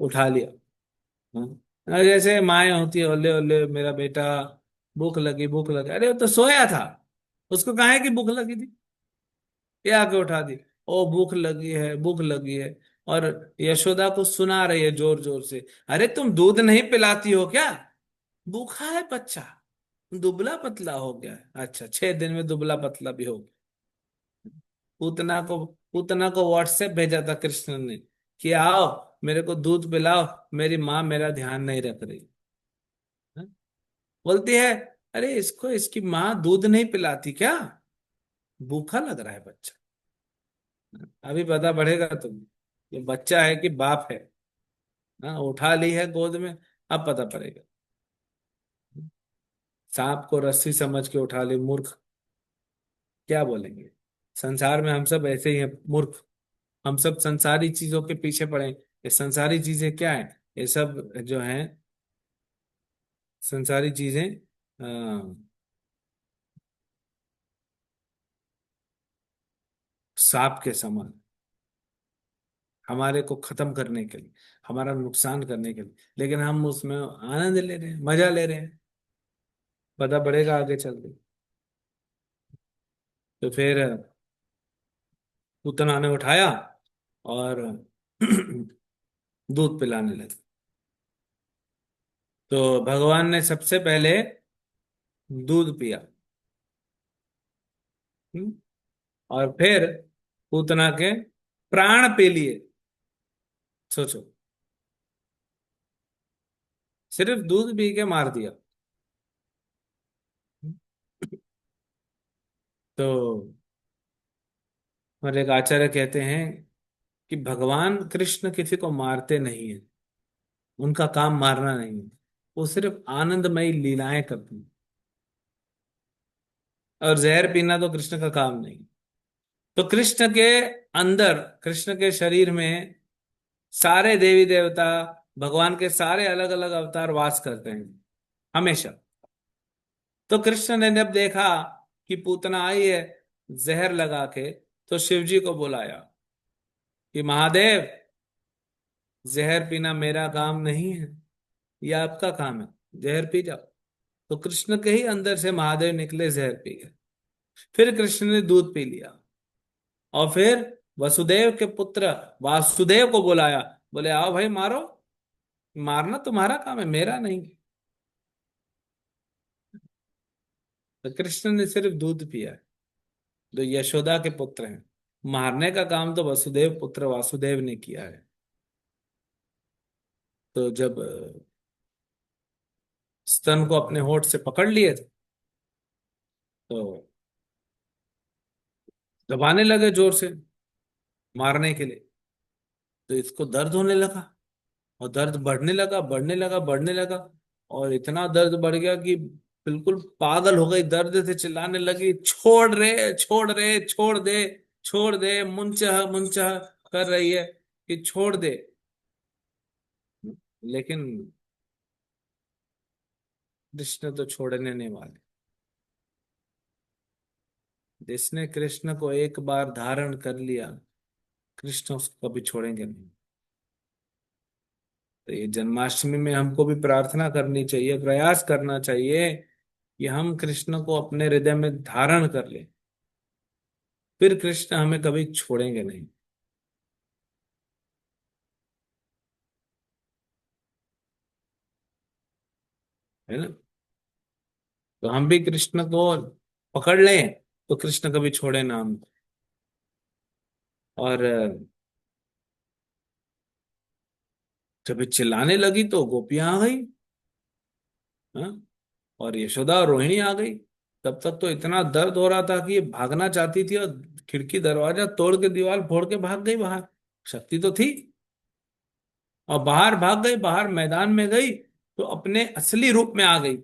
उठा लिया। हाँ? और जैसे माए होती है, ओले ओले मेरा बेटा, भूख लगी भूख लगी, अरे वो तो सोया था, उसको कहा है कि भूख लगी थी, ये आके उठा दी। ओ भूख लगी है भूख लगी है, और यशोदा को सुना रही है जोर जोर से, अरे तुम दूध नहीं पिलाती हो क्या? भूखा है बच्चा, दुबला पतला हो गया है। अच्छा, 6 दिन में दुबला पतला भी हो गया। पूतना को व्हाट्सएप भेजा था कृष्ण ने कि आओ मेरे को दूध पिलाओ, मेरी माँ मेरा ध्यान नहीं रख रही। हाँ? बोलती है, अरे इसको इसकी माँ दूध नहीं पिलाती क्या? भूखा लग रहा है बच्चा। अभी पता पड़ेगा तुम, ये बच्चा है कि बाप है। हाँ, उठा ली है गोद में, अब पता पड़ेगा। सांप को रस्सी समझ के उठा ली, मूर्ख। क्या बोलेंगे? संसार में हम सब ऐसे ही हैं, मूर्ख। हम सब संसारी चीजों के पीछे पड़े हैं। ये संसारी चीजें क्या है? ये सब जो है संसारी चीजें सांप के समान, हमारे को खत्म करने के लिए, हमारा नुकसान करने के लिए, लेकिन हम उसमें आनंद ले रहे हैं, मजा ले रहे हैं। पता पड़ेगा आगे चल के। तो फिर पूतना ने उठाया और दूध पिलाने लगे। तो भगवान ने सबसे पहले दूध पिया। हम्म, और फिर पूतना के प्राण पी लिए। सोचो, सिर्फ दूध पी के मार दिया। तो और एक आचार्य कहते हैं कि भगवान कृष्ण किसी को मारते नहीं है, उनका काम मारना नहीं है, वो सिर्फ आनंदमयी लीलाएं करते हैं। और जहर पीना तो कृष्ण का काम नहीं। तो कृष्ण के अंदर, कृष्ण के शरीर में सारे देवी देवता, भगवान के सारे अलग अलग अवतार वास करते हैं हमेशा। तो कृष्ण ने जब देखा कि पूतना आई है जहर लगा के, तो शिव जी को बुलाया कि महादेव, जहर पीना मेरा काम नहीं है, ये आपका काम है, जहर पी जाओ। तो कृष्ण के ही अंदर से महादेव निकले, जहर पी गए। फिर कृष्ण ने दूध पी लिया और फिर वसुदेव के पुत्र वासुदेव को बुलाया, बोले आओ भाई मारो, मारना तुम्हारा काम है, मेरा नहीं। तो कृष्ण ने सिर्फ दूध पिया है, जो यशोदा के पुत्र हैं। मारने का काम तो वसुदेव पुत्र वासुदेव ने किया है। तो जब स्तन को अपने होठ से पकड़ लिए थे, तो दबाने लगे जोर से मारने के लिए। तो इसको दर्द होने लगा, और दर्द बढ़ने लगा, बढ़ने लगा, बढ़ने लगा। और इतना दर्द बढ़ गया कि बिल्कुल पागल हो गई, दर्द से चिल्लाने लगी, छोड़ रे छोड़ रे, छोड़ दे, छोड़ दे, मुंचह मुंचह कर रही है कि छोड़ दे। लेकिन कृष्ण तो छोड़ने नहीं वाले। जिसने कृष्ण को एक बार धारण कर लिया, कृष्ण उसको कभी छोड़ेंगे नहीं। तो ये जन्माष्टमी में हमको भी प्रार्थना करनी चाहिए, प्रयास करना चाहिए कि हम कृष्ण को अपने हृदय में धारण कर लें, फिर कृष्ण हमें कभी छोड़ेंगे नहीं। है ना? तो हम भी कृष्ण को पकड़ लें, तो कृष्ण कभी छोड़े ना हम। और जब ये चिल्लाने लगी तो गोपियां आ गई। हाँ? और यशोदा और रोहिणी आ गई। तब तक तो इतना दर्द हो रहा था कि ये भागना चाहती थी, और खिड़की दरवाजा तोड़ के दीवार फोड़ के भाग गई बाहर। शक्ति तो थी, और बाहर भाग गई, बाहर मैदान में गई, तो अपने असली रूप में आ गई।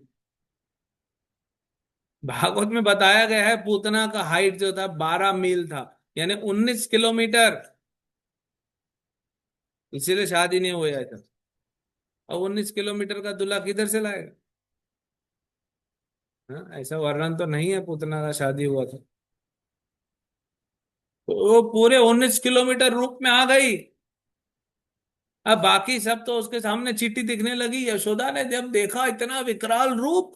भागवत में बताया गया है पूतना का हाइट जो था 12 मील था, यानी 19 किलोमीटर। इसीलिए शादी नहीं हुआ था। अब 19 किलोमीटर का दूल्हा किधर से लाएगा? हाँ, ऐसा वर्णन तो नहीं है पूतना का शादी हुआ था। तो वो पूरे 19 किलोमीटर रूप में आ गई। अब बाकी सब तो उसके सामने चींटी दिखने लगी। यशोदा ने जब देखा इतना विकराल रूप,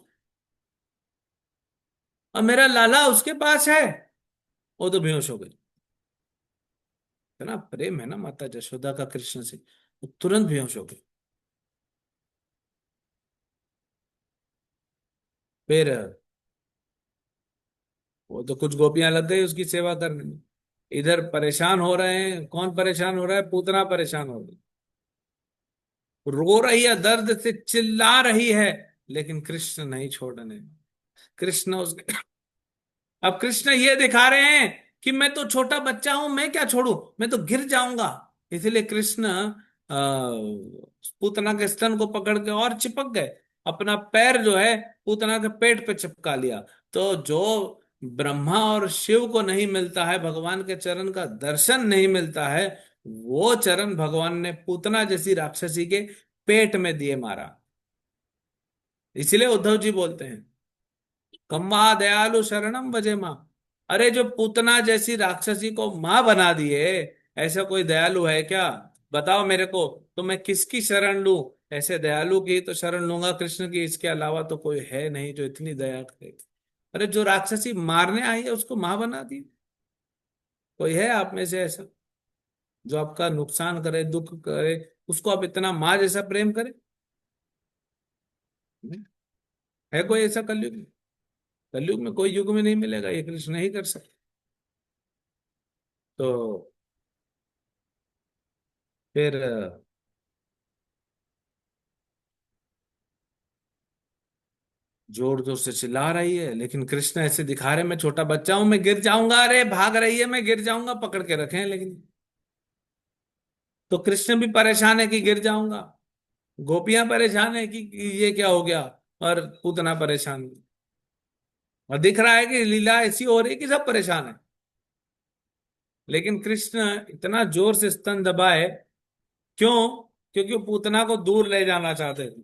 और मेरा लाला उसके पास है, वो तो बेहोश हो गई। इतना प्रेम है ना माता जशोदा का कृष्ण से, वो तुरंत बेहोश हो गए। फिर वो तो कुछ गोपियां लग गई उसकी सेवा करने में। इधर परेशान हो रहे हैं, कौन परेशान हो रहा है? पूतना परेशान हो रही, रो रही है, दर्द से चिल्ला रही है, लेकिन कृष्ण नहीं छोड़ने। कृष्ण उसके अब कृष्ण ये दिखा रहे हैं कि मैं तो छोटा बच्चा हूं, मैं क्या छोड़ू, मैं तो गिर जाऊंगा। इसलिए कृष्ण पूतना के स्तन को पकड़ के और चिपक गए, अपना पैर जो है पूतना के पेट पे चिपका लिया। तो जो ब्रह्मा और शिव को नहीं मिलता है, भगवान के चरण का दर्शन नहीं मिलता है, वो चरण भगवान ने पूतना जैसी राक्षसी के पेट में दिए मारा। इसलिए उद्धव जी बोलते हैं, कम्मा दयालु शरणम भजे माँ। अरे जो पूतना जैसी राक्षसी को माँ बना दिए, ऐसा कोई दयालु है क्या? बताओ मेरे को, तो मैं किसकी शरण लूं? ऐसे दयालु की तो शरण लूंगा कृष्ण की, इसके अलावा तो कोई है नहीं जो इतनी दया करे। अरे जो राक्षसी मारने आई है उसको माँ बना दी। कोई है आप में से ऐसा जो आपका नुकसान करे, दुख करे, उसको आप इतना माँ जैसा प्रेम करे? है कोई ऐसा कलयुग में? कलयुग में कोई युग में नहीं मिलेगा, ये कृष्ण नहीं कर सकते। तो फिर जोर जोर से चिल्ला रही है, लेकिन कृष्ण ऐसे दिखा रहे मैं छोटा बच्चा हूं, मैं गिर जाऊंगा, अरे भाग रही है मैं गिर जाऊंगा, पकड़ के रखे हैं लेकिन। तो कृष्ण भी परेशान है कि गिर जाऊंगा, गोपियां परेशान है कि ये क्या हो गया, और पूतना परेशान है। और दिख रहा है कि लीला ऐसी हो रही है कि सब परेशान है, लेकिन कृष्ण इतना जोर से स्तन दबाए, क्यों? क्योंकि वो पूतना को दूर ले जाना चाहते थे।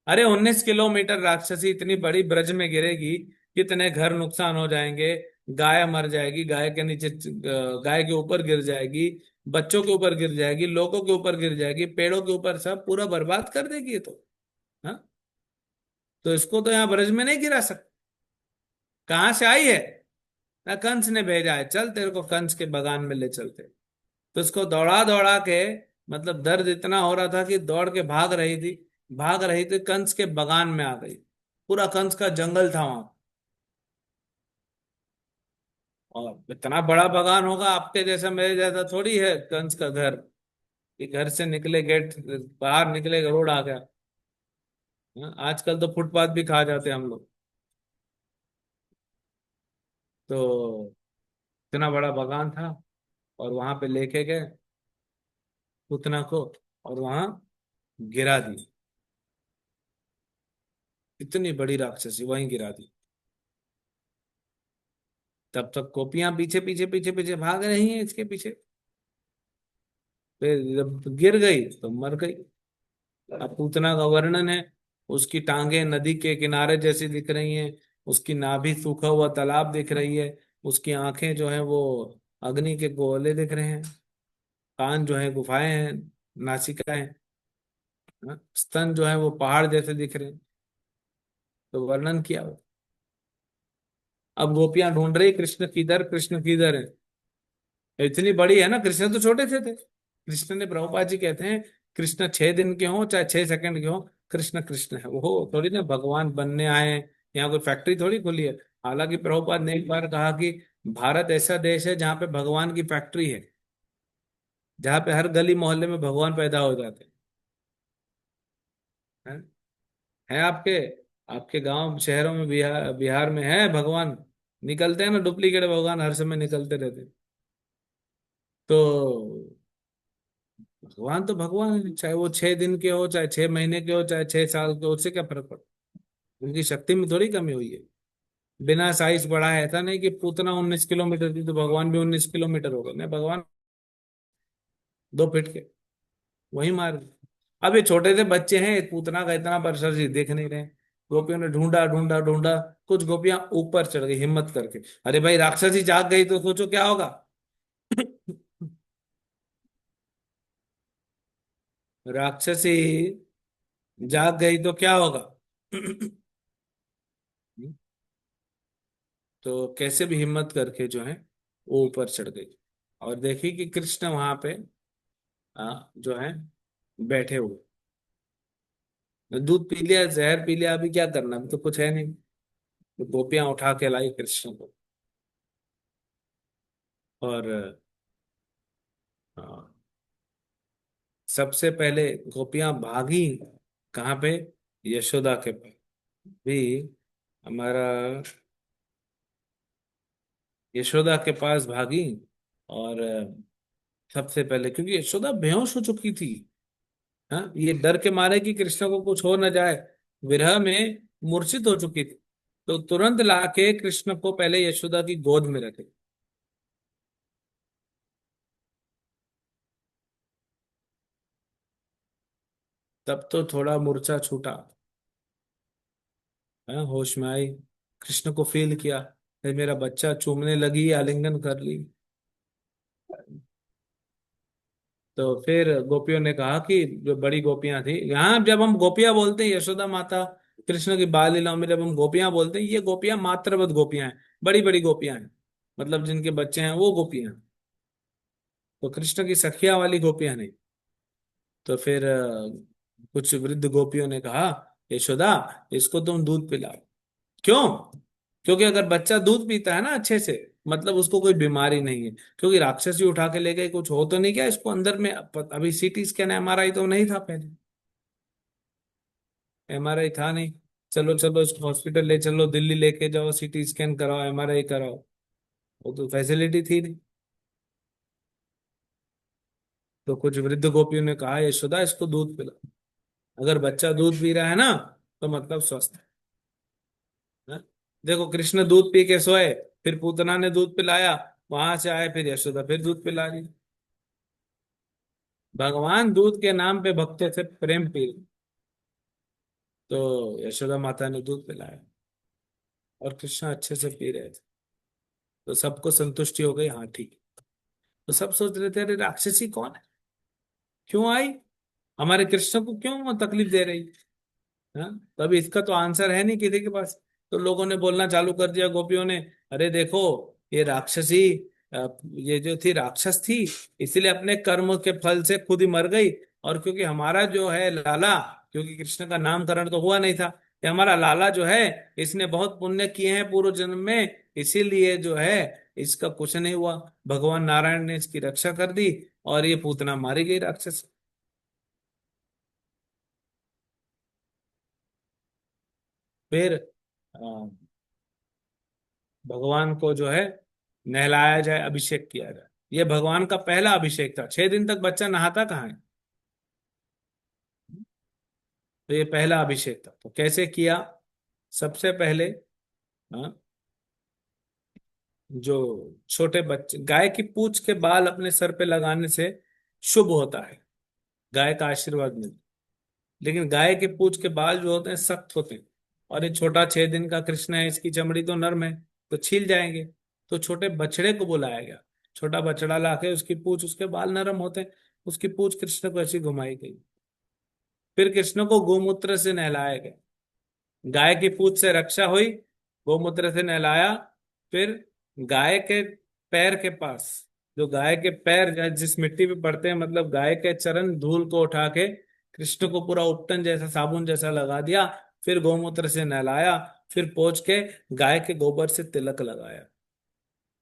अरे 19 किलोमीटर राक्षसी इतनी बड़ी ब्रज में गिरेगी, कितने घर नुकसान हो जाएंगे, गाय मर जाएगी, गाय के नीचे गाय के ऊपर गिर जाएगी, बच्चों के ऊपर गिर जाएगी, लोगों के ऊपर गिर जाएगी, पेड़ों के ऊपर, सब पूरा बर्बाद कर देगी ये तो। हाँ, तो इसको तो यहाँ ब्रज में नहीं गिरा सकते। कहाँ से आई है? ना कंस ने भेजा है, चल तेरे को कंस के बगान में ले चलते। तो इसको दौड़ा दौड़ा के, मतलब दर्द इतना हो रहा था कि दौड़ के भाग रही थी, भाग रही थी, कंस के बगान में आ गई। पूरा कंस का जंगल था वहां, और इतना बड़ा बगान होगा, आपके जैसा मेरे जैसा थोड़ी है कंस का घर, कि घर से निकले गेट, बाहर निकले रोड आ गया। हाँ, आजकल तो फुटपाथ भी खा जाते हैं हम लोग। तो इतना बड़ा बगान था, और वहां पे लेके गए पुतना को, और वहां गिरा दी। इतनी बड़ी राक्षसी वहीं गिरा दी। तब तक गोपियां पीछे पीछे पीछे पीछे भाग रही हैं इसके पीछे। फिर जब गिर गई तो मर गई। अब पूतना का वर्णन है, उसकी टांगे नदी के किनारे जैसी दिख रही हैं, उसकी नाभि सूखा हुआ तालाब दिख रही है, उसकी आंखें जो है वो अग्नि के गोले दिख रहे हैं, कान जो है गुफाएं हैं, नासिका है, हाँ? स्तन जो है वो पहाड़ जैसे दिख रहे हैं। तो वर्णन किया वो। अब गोपियां ढूंढ रही कृष्ण किधर, कृष्ण किधर है। इतनी बड़ी है ना, कृष्ण तो छोटे थे। कृष्ण ने, प्रभुपाद जी कहते हैं, कृष्ण 6 दिन के हों चाहे 6 सेकंड के हों, कृष्ण कृष्ण है। वो थोड़ी ना भगवान बनने आए हैं, यहाँ कोई फैक्ट्री थोड़ी खुली है। हालांकि प्रभुपाद ने एक बार कहा कि भारत ऐसा देश है जहाँ पे भगवान की फैक्ट्री है, जहाँ पे हर गली मोहल्ले में भगवान पैदा हो जाते हैं। है आपके आपके गांव शहरों में, बिहार बिहार में है भगवान? निकलते हैं ना डुप्लीकेट भगवान, हर समय निकलते रहते हैं। तो भगवान तो भगवान है, चाहे वो 6 दिन के हो, चाहे 6 महीने के हो, चाहे 6 साल के हो, उससे क्या फर्क पड़ता? उनकी शक्ति में थोड़ी कमी हुई है। बिना साइज बढ़ा है, ऐसा नहीं कि पूतना 19 किलोमीटर थी तो भगवान भी 19 किलोमीटर हो गए, नहीं, भगवान 2 फीट के, वही मार दिए। अब ये छोटे से बच्चे हैं, पूतना का इतना परिसर जी देख नहीं रहे। गोपियों ने ढूंढा ढूंढा ढूंढा, कुछ गोपियां ऊपर चढ़ गई हिम्मत करके। अरे भाई राक्षसी जाग गई तो सोचो क्या होगा। राक्षसी जाग गई तो क्या होगा? तो कैसे भी हिम्मत करके जो है वो ऊपर चढ़ गई। और देखी कि कृष्ण वहां पे जो है बैठे हुए। दूध पी लिया, जहर पी लिया, अभी क्या करना, अभी तो कुछ है नहीं। तो गोपियां उठा के लाई कृष्ण को। और अ, सबसे पहले गोपियां भागी कहाँ पे, यशोदा के पास। भी हमारा यशोदा के पास भागी। और सबसे पहले क्योंकि यशोदा बेहोश हो चुकी थी। हाँ, ये डर के मारे कि कृष्ण को कुछ हो न जाए, विरह में मूर्छित हो चुकी थी। तो तुरंत लाके कृष्ण को पहले यशोदा की गोद में रखे। तब तो थोड़ा मूर्छा छूटा। हाँ, होश में आई, कृष्ण को फील किया, फिर मेरा बच्चा, चूमने लगी, आलिंगन कर ली। तो फिर गोपियों ने कहा कि जो बड़ी गोपियां थी, यहाँ जब हम गोपियां बोलते हैं यशोदा माता कृष्ण की बाल लीलाओं में, जब हम गोपियां बोलते हैं, ये गोपियां मात्रवत गोपियां हैं, बड़ी बड़ी गोपियां हैं, मतलब जिनके बच्चे हैं वो गोपियां हैं। तो कृष्ण की सखिया वाली गोपियां नहीं। तो फिर कुछ वृद्ध गोपियों ने कहा, यशोदा इसको तुम दूध पिलाओ। क्यों? क्योंकि अगर बच्चा दूध पीता है ना अच्छे से, मतलब उसको कोई बीमारी नहीं है। क्योंकि राक्षसी उठा के ले गए, कुछ हो तो नहीं क्या इसको अंदर में? अभी सीटी स्कैन एमआरआई तो नहीं था पहले, एमआरआई था नहीं। चलो चलो इसको हॉस्पिटल ले चलो, दिल्ली लेके जाओ, सीटी स्कैन कराओ, एमआरआई कराओ, वो तो फैसिलिटी थी नहीं। तो कुछ वृद्ध गोपियों ने कहा, यशोदा इसको दूध पिला। अगर बच्चा दूध पी रहा है ना, तो मतलब स्वस्थ है। देखो कृष्ण दूध पी के सोए, फिर पूतना ने दूध पिलाया, वहां से आए, फिर यशोदा फिर दूध पिला रही। भगवान दूध के नाम पे भक्तों से प्रेम पी रहे। तो यशोदा माता ने दूध पिलाया और कृष्ण अच्छे से पी रहे थे। तो सबको संतुष्टि हो गई, हाँ ठीक। तो सब सोच रहे थे, अरे राक्षसी कौन है, क्यों आई, हमारे कृष्ण को क्यों वो तकलीफ दे रही। हाँ, तभी इसका तो आंसर है नहीं किसी के पास। तो लोगों ने बोलना चालू कर दिया, गोपियों ने, अरे देखो ये राक्षसी, ये जो थी राक्षस थी, इसलिए अपने कर्म के फल से खुद ही मर गई। और क्योंकि हमारा जो है लाला, क्योंकि कृष्ण का नामकरण तो हुआ नहीं था, ये हमारा लाला जो है, इसने बहुत पुण्य किए हैं पूर्व जन्म में, इसीलिए जो है इसका कुछ नहीं हुआ। भगवान नारायण ने इसकी रक्षा कर दी और ये पूतना मारी गई राक्षस। फिर भगवान को जो है नहलाया जाए, अभिषेक किया जाए। ये भगवान का पहला अभिषेक था। 6 दिन तक बच्चा नहाता कहाँ है? तो ये पहला अभिषेक था। तो कैसे किया? सबसे पहले हाँ, जो छोटे बच्चे, गाय की पूंछ के बाल अपने सर पे लगाने से शुभ होता है, गाय का आशीर्वाद मिलता है। लेकिन गाय के पूंछ के बाल जो होते हैं सख्त होते हैं, और ये छोटा 6 दिन का कृष्ण है, इसकी चमड़ी तो नरम है, तो छील जाएंगे। तो छोटे बछड़े को बुलाया गया, छोटा बछड़ा लाके, उसकी पूंछ, उसके बाल नरम होते हैं, उसकी पूंछ कृष्ण को ऐसी घुमाई गई। फिर कृष्ण को गोमूत्र से नहलाया गया, गाय की पूंछ से रक्षा हुई, गोमूत्र से नहलाया। फिर गाय के पैर के पास, जो गाय के पैर जिस मिट्टी पे पड़ते हैं, मतलब गाय के चरण धूल को उठा के कृष्ण को पूरा उपटन जैसा, साबुन जैसा लगा दिया। फिर गोमूत्र से नहलाया, फिर पोंछ के गाय के गोबर से तिलक लगाया।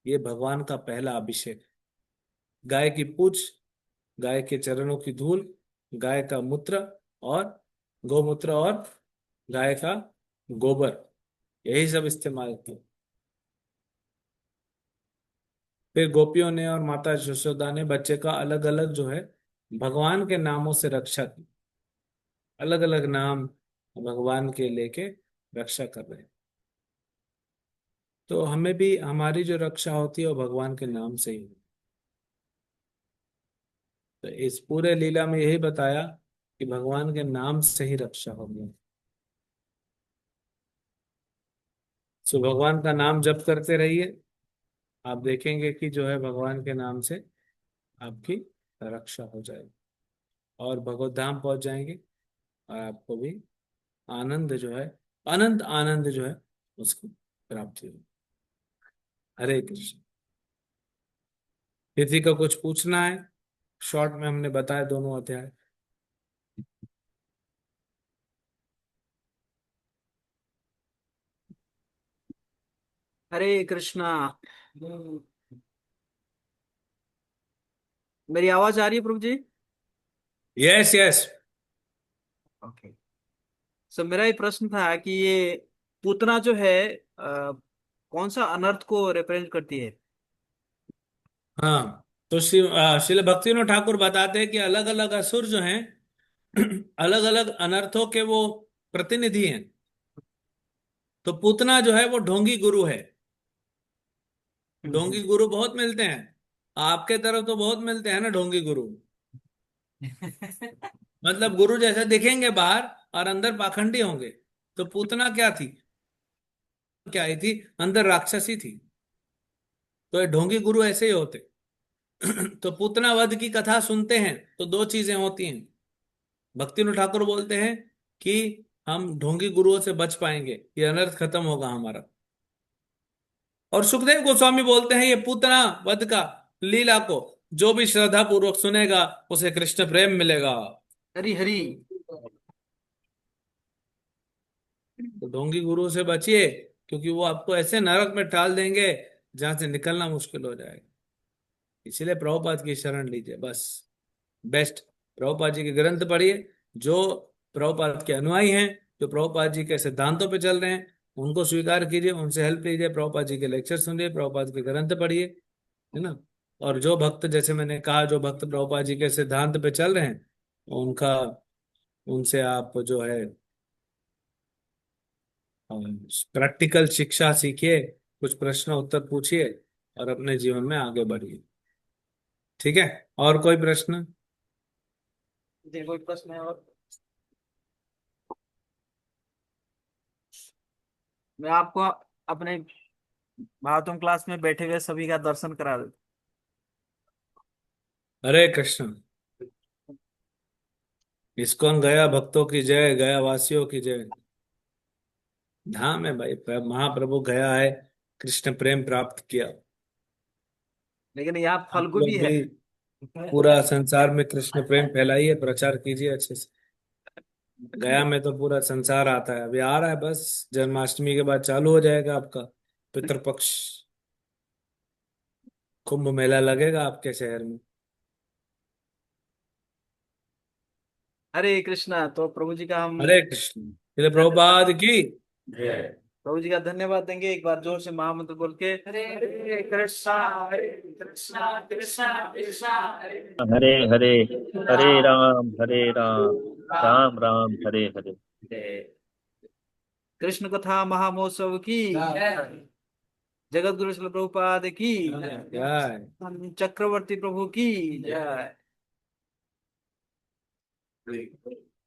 ये भगवान का पहला अभिषेक। गाय की पूंछ, गाय के चरणों की धूल, गाय का मूत्र और गोमूत्र और गाय का गोबर, यही सब इस्तेमाल किया। फिर गोपियों ने और माता यशोदा ने बच्चे का अलग अलग जो है भगवान के नामों से रक्षा की। अलग अलग नाम भगवान के लेके रक्षा कर रहे हैं। तो हमें भी हमारी जो रक्षा होती है वो भगवान के नाम से ही। तो इस पूरे लीला में यही बताया कि भगवान के नाम से ही रक्षा होगी। सो भगवान का नाम जप करते रहिए, आप देखेंगे कि जो है भगवान के नाम से आपकी रक्षा हो जाएगी और भगवत धाम पहुंच जाएंगे। और आपको भी आनंद जो है, अनंत आनंद जो है उसको प्राप्ति होगी। हरे कृष्ण। किसी का कुछ पूछना है? शॉर्ट में हमने बताया दोनों अध्याय। हरे कृष्णा। मेरी आवाज आ रही है प्रभु जी? Yes yes. ओके। सो मेरा ये प्रश्न था कि ये पूतना जो है कौन सा अनर्थ को रिप्रेजेंट करती है? हाँ, तो श्रील भक्तिविनोद ठाकुर बताते हैं कि अलग अलग असुर जो हैं अलग अलग अनर्थों के वो प्रतिनिधि हैं। तो पूतना जो है वो ढोंगी गुरु है। ढोंगी गुरु बहुत मिलते हैं, आपके तरफ तो बहुत मिलते हैं ना ढोंगी गुरु। मतलब गुरु जैसे दिखेंगे बाहर और अंदर पाखंडी होंगे। तो पूतना क्या थी? क्या आई थी? अंदर राक्षसी थी। तो ये ढोंगी गुरु ऐसे ही होते। तो पूतना वध की कथा सुनते हैं तो दो चीजें होती हैं। भक्तिविनोद ठाकुर बोलते हैं कि हम ढोंगी गुरुओं से बच पाएंगे, ये अनर्थ खत्म होगा हमारा। और सुखदेव गोस्वामी बोलते हैं ये पूतना वध का लीला को जो भी श्रद्धा पूर्वक सुनेगा उसे कृष्ण प्रेम मिलेगा। हरी हरी। तो ढोंगी गुरु से बचिए, क्योंकि वो आपको ऐसे नरक में डाल देंगे जहां से निकलना मुश्किल हो जाएगा। इसलिए प्रभुपाद की शरण लीजिए बस। बेस्ट। प्रभुपाद जी के ग्रंथ पढ़िए। जो प्रभुपाद के अनुयायी हैं, जो प्रभुपाद जी के सिद्धांतों पे चल रहे हैं, उनको स्वीकार कीजिए, उनसे हेल्प लीजिए, प्रभुपाद जी के लेक्चर सुनिए, प्रभुपाद के ग्रंथ पढ़िए, है ना। और जो भक्त, जैसे मैंने कहा, जो भक्त प्रभुपाद जी के सिद्धांत पे चल रहे हैं, उनका उनसे आप जो है प्रैक्टिकल शिक्षा सीखिए, कुछ प्रश्न उत्तर पूछिए और अपने जीवन में आगे बढ़िए। ठीक है। और कोई प्रश्न? जी कोई प्रश्न है और? मैं आपको अपने भागवतम क्लास में बैठे हुए सभी का दर्शन करा देता। हरे कृष्ण। इस्कॉन गया भक्तों की जय, गया वासियों की जय। धाम है भाई, महाप्रभु गया है, कृष्ण प्रेम प्राप्त किया। लेकिन यहाँ आप फल्गु भी लोग है। भी पूरा संसार में कृष्ण प्रेम फैलाइए, प्रचार कीजिए अच्छे से। गया में तो पूरा संसार आता है, अभी आ रहा है, बस जन्माष्टमी के बाद चालू हो जाएगा आपका पितृपक्ष। कुंभ मेला लगेगा आपके शहर में। हरे कृष्णा। तो प्रभु जी का हम हरे कृष्ण। श्रील प्रभुपाद की। प्रभु जी का धन्यवाद देंगे एक बार जोर से महामंत्र बोल के। हरे कृष्णा, हरे कृष्णा, कृष्णा कृष्णा हरे हरे हरे, हरे राम राम हरे हरे। हरे। कृष्ण कथा महामहोत्सव की जगत गुरु श्रील प्रभुपाद की जय। चक्रवर्ती प्रभु की जय।